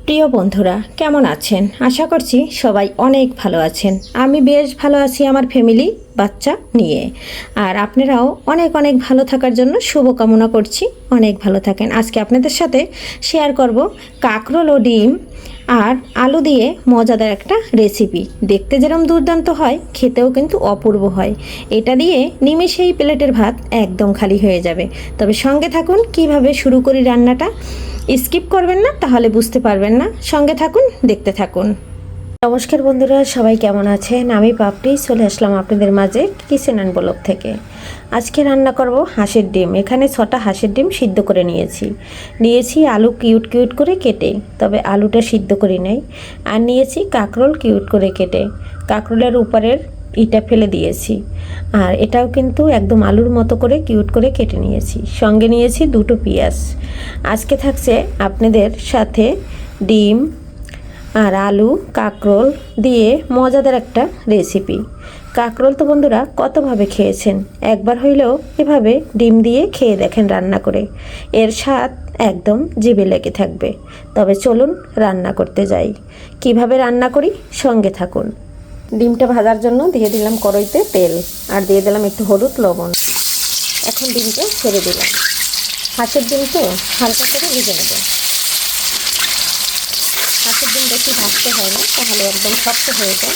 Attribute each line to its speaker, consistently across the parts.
Speaker 1: প্রিয় বন্ধুরা কেমন আছেন? আশা করছি সবাই অনেক ভালো আছেন। আমি বেশ ভালো আছি আমার ফ্যামিলি বাচ্চা নিয়ে। আর আপনারাও অনেক অনেক ভালো থাকার জন্য শুভকামনা করছি। অনেক ভালো থাকেন। আজকে আপনাদের সাথে শেয়ার করব কাঁকরোল ও ডিম আর আলু দিয়ে মজাদার একটা রেসিপি। দেখতে যেরকম দুর্দান্ত হয়, খেতেও কিন্তু অপূর্ব হয়। এটা দিয়ে নিমেষেই প্লেটের ভাত একদম খালি হয়ে যাবে। তবে সঙ্গে থাকুন, কিভাবে শুরু করি রান্নাটা। স্কিপ করবেন না, তাহলে বুঝতে পারবেন না। সঙ্গে থাকুন, দেখতে থাকুন। নমস্কার বন্ধুরা, সবাই কেমন আছেন? আমি পাপড়ি চলে আসলাম আপনাদের মাঝে কিচেন অ্যান্ড ব্লগ থেকে। আজকে রান্না করব হাঁসের ডিম। এখানে 6টা হাঁসের ডিম সিদ্ধ করে নিয়েছি আলু কিউট কিউট করে কেটে, তবে আলুটা সিদ্ধ করি নাই। আর নিয়েছি কাঁকরোল কিউট করে কেটে, কাঁকরোলের উপরের ইটা ফেলে দিয়েছি। আর এটাও কিন্তু একদম আলুর মতো করে কিউট করে কেটে নিয়েছি। সঙ্গে নিয়েছি 2টো পেঁয়াজ। আজকে থাকছে আপনাদের সাথে ডিম আর আলু কাঁকরোল দিয়ে মজাদার একটা রেসিপি। কাঁকরোল তো বন্ধুরা কতভাবে খেয়েছেন, একবার হইলেও এভাবে ডিম দিয়ে খেয়ে দেখেন রান্না করে, এর স্বাদ একদম জিভে লেগে থাকবে। তবে চলুন রান্না করতে যাই। কিভাবে রান্না করি সঙ্গে থাকুন। ডিমটা ভাজার জন্য দিয়ে দিলাম কড়াইতে তেল, আর দিয়ে দিলাম একটু হলুদ লবণ। এখন ডিমটা ছেড়ে দিলাম। হাঁসের ডিম তো হালকা করে ভেজে নেব। হাঁসের ডিম বেশি ভাজতে হয় না, তাহলে একদম শক্ত হয়ে যায়।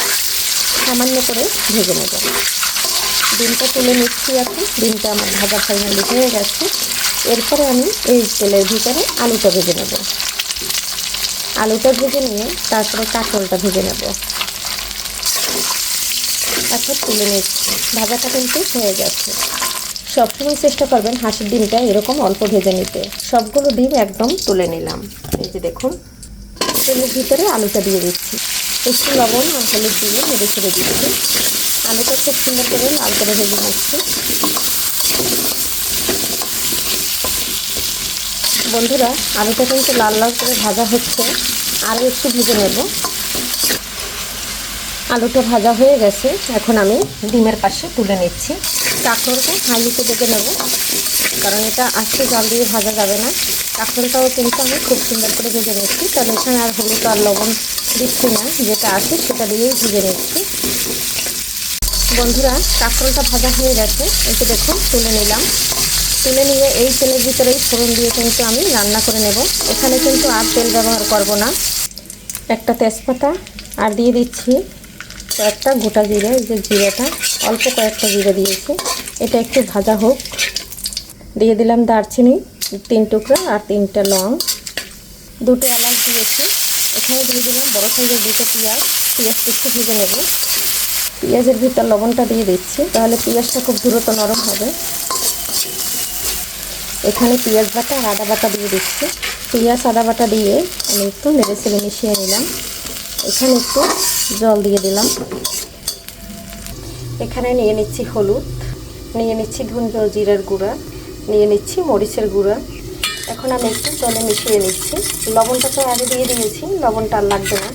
Speaker 1: সামান্য করে ভেজে নেব। ডিমটা তুলে নিচ্ছি। এখন ডিমটা আমার ভাজা ফাইনালি হয়ে গেছে। এরপরে আমি এই তেলের ভিতরে আলুটা ভেজে নেব। আলুটা ভেজে নিয়ে তারপরে কাঁকরোলটা ভেজে নেব। এখন তুলে নিচ্ছি। ভাজাটা কিন্তু হয়ে গেছে। সবসময় চেষ্টা করবেন হাঁসের ডিমটা এরকম অল্প ভেজে নিতে। সবগুলো ডিম একদম তুলে নিলাম। এই যে দেখুন, তেলের ভিতরে আলুটা দিয়ে দিচ্ছি। একটু লবণ আর হলুদ দিয়ে নেড়ে ছেড়ে দিচ্ছি। আলুটা খুব সুন্দর করে লাল করে ভেজে নিচ্ছি। বন্ধুরা, আলুটা কিন্তু লাল লাল করে ভাজা হচ্ছে, আরও একটু ভেজে নেব। আলুটা ভাজা হয়ে গেছে। এখন আমি ডিমের পাশে তুলে নিচ্ছি। কাঁকরোলটা হাইতে ভেজে নেব, কারণ এটা আস্তে জল দিয়ে ভাজা যাবে না। কাঁকরোলটাও কিন্তু আমি খুব সুন্দর করে ভেজে নিচ্ছি। তাহলে এখানে আর হলুদ আর লবণ দিচ্ছি না, যেটা আছে সেটা দিয়েই ভেজে নিচ্ছি। বন্ধুরা, কাঁকরোলটা ভাজা হয়ে গেছে। এতে দেখুন তুলে নিলাম। তুলে নিয়ে এই তেলের ভিতরেই ফোড়ন দিয়ে কিন্তু আমি রান্না করে নেব। এখানে কিন্তু আর তেল ব্যবহার করব না। একটা তেজপাতা আর দিয়ে দিচ্ছি কয়েকটা গোটা জিরে। এই যে জিরেটা অল্প কয়েকটা জিরে দিয়েছি, এটা একটু ভাজা হোক। দিয়ে দিলাম দারচিনি 3 টুকরা আর 3টা লং, 2টো এলাচ দিয়েছি। এখানে দিয়ে দিলাম বড় সাইজের 2টো পেঁয়াজ। পেঁয়াজটা একটু ভেজে নেব। পেঁয়াজের ভিতর লবণটা দিয়ে দিচ্ছি, তাহলে পেঁয়াজটা খুব দ্রুত নরম হবে। এখানে পেঁয়াজ বাটা আর আদা বাটা দিয়ে দিচ্ছি। পেঁয়াজ আদা বাটা দিয়ে আমি একটু নেড়ে চেড়ে মিশিয়ে নিলাম। এখানে একটু জল দিয়ে দিলাম। এখানে নিয়ে নিচ্ছি হলুদ, নিয়ে নিচ্ছি ধনে জিরার গুঁড়া, নিয়ে নিচ্ছি মরিচের গুঁড়া। এখন আমি একটু জলে মিশিয়ে নিচ্ছি। লবণটা তো আগে দিয়ে দিয়েছি, লবণটা আর লাগবে না,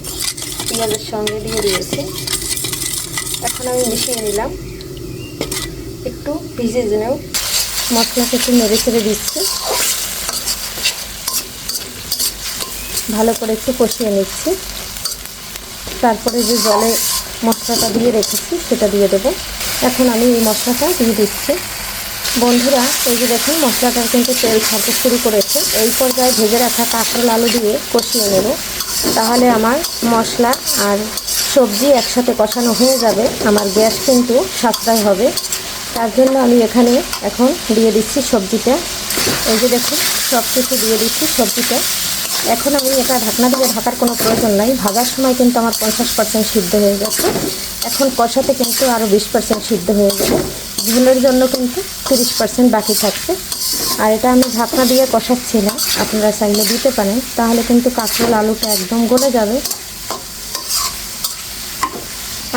Speaker 1: পেঁয়াজের সঙ্গে দিয়ে দিয়েছি। এখন আমি মিশিয়ে নিলাম। একটু ভিজে নেব। মশলাটা একটু নেড়ে ছেড়ে দিচ্ছি। ভালো করে একটু কষিয়ে নিচ্ছি। তারপরে যে জলে মশলাটা দিয়ে রেখেছি সেটা দিয়ে দেবো। এখন আমি এই মশলাটা দিয়ে দিচ্ছি। বন্ধুরা, এই যে দেখুন মশলাটার কিন্তু তেল ছাড়তে শুরু করেছে। এই পর্যায়ে ভেজে রাখা কাঁকরোল আলু দিয়ে কষিয়ে নেব। তাহলে আমার মশলা আর সবজি একসাথে কষানো হয়ে যাবে। আমার গ্যাস কিন্তু সাশ্রয় হবে। তার জন্য আমি এখানে এখন দিয়ে দিচ্ছি সবজিটা। এই যে দেখুন সব কিছু দিয়ে দিচ্ছি সবজিটা। এখন আমি এটা ঢাকনা দিয়ে ঢাকার কোনো প্রয়োজন নাই। ভাজার সময় কিন্তু আমার 50% সিদ্ধ হয়ে গেছে। এখন কষাতে কিন্তু আরও 20% সিদ্ধ হয়ে যাবে। ঝোলের জন্য কিন্তু 30% বাকি থাকছে। আর এটা আমি ঢাকনা দিয়ে কষাচ্ছি না, আপনারা চাইলে দিতে পারেন, তাহলে কিন্তু কাঁকরোল আলুটা একদম গলে যাবে।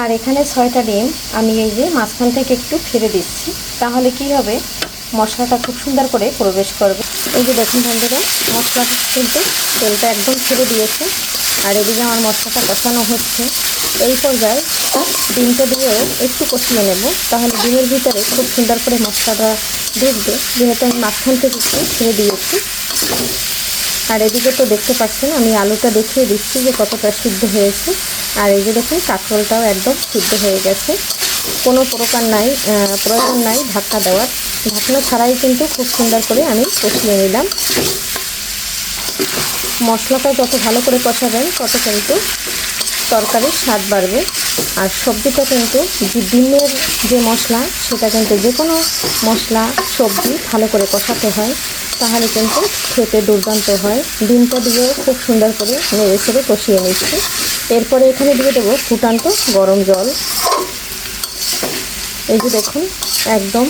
Speaker 1: আর এখানে 6টা ডিম আমি এই যে মাঝখান থেকে একটু ছেড়ে দিচ্ছি, তাহলে কি হবে, মশলাটা খুব সুন্দর করে প্রবেশ করবে। এই যে দেখুন বন্ধুরা, মশলাটা কিন্তু তেলটা একদম ছেড়ে দিয়েছে। আর এদিকে আমার মশলাটা কষানো হচ্ছে। এই পর্যায়ে ডিমটা দিয়েও একটু কষিয়ে নেব, তাহলে ডিমের ভিতরে খুব সুন্দর করে মশলাটা ঢুকবে। যেহেতু আমি মাঝখান থেকে একটু ছেড়ে দিয়েছি। আর এদিকে তো দেখতে পাচ্ছেন আমি আলুটা দেখিয়ে দিচ্ছি যে কতটা সিদ্ধ হয়েছে। আর এই যে দেখুন কাঁকরোলটাও একদম সিদ্ধ হয়ে গেছে, কোনো প্রয়োজন নাই ঢাকা দেওয়ার। ঢাকনা ছাড়াই কিন্তু খুব সুন্দর করে আমি কষিয়ে নিলাম। মশলাটা যত ভালো করে কষাবেন তত কিন্তু তরকারির স্বাদ বাড়বে। আর সবজিটা কিন্তু ডিমের যে মশলা সেটা কিন্তু যে কোনো মশলা সবজি ভালো করে কষাতে হয়, তাহলে কিন্তু খেতে দুর্দান্ত হয়। ডিমটা দিয়েও খুব সুন্দর করে নেড়ে ছেড়ে কষিয়ে নিচ্ছি। এরপরে এখানে দিয়ে দেবো ফুটান্ত গরম জল। এই যে দেখুন একদম,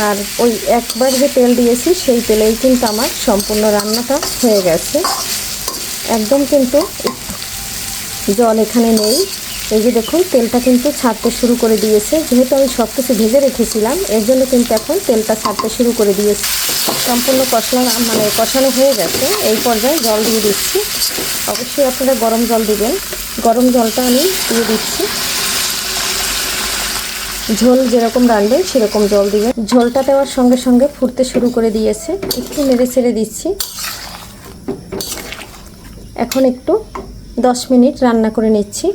Speaker 1: আর ওই একবার যে তেল দিয়েছি সেই তেলেই কিন্তু আমার সম্পূর্ণ রান্নাটা হয়ে গেছে। একদম কিন্তু জল এখানে নেই। এই যে দেখুন তেলটা কিন্তু ছাড়তে শুরু করে দিয়েছে। যেহেতু আমি সব কিছু ভেজে রেখেছিলাম এর জন্য কিন্তু এখন তেলটা ছাড়তে শুরু করে দিয়েছে। সম্পূর্ণ কষানো হয়ে গেছে। এই পর্যায়ে জল দিয়ে দিচ্ছি। অবশ্যই আপনারা গরম জল দিবেন। গরম জলটা আমি দিয়ে দিচ্ছি। ঝোল যেরকম রাখবেন সেরকম জল দিবেন। ঝোলটা দেওয়ার সঙ্গে সঙ্গে ফুটতে শুরু করে দিয়েছে। একটু নেড়ে ছেড়ে দিচ্ছি। এখন একটু 10 মিনিট রান্না করে নিচ্ছি।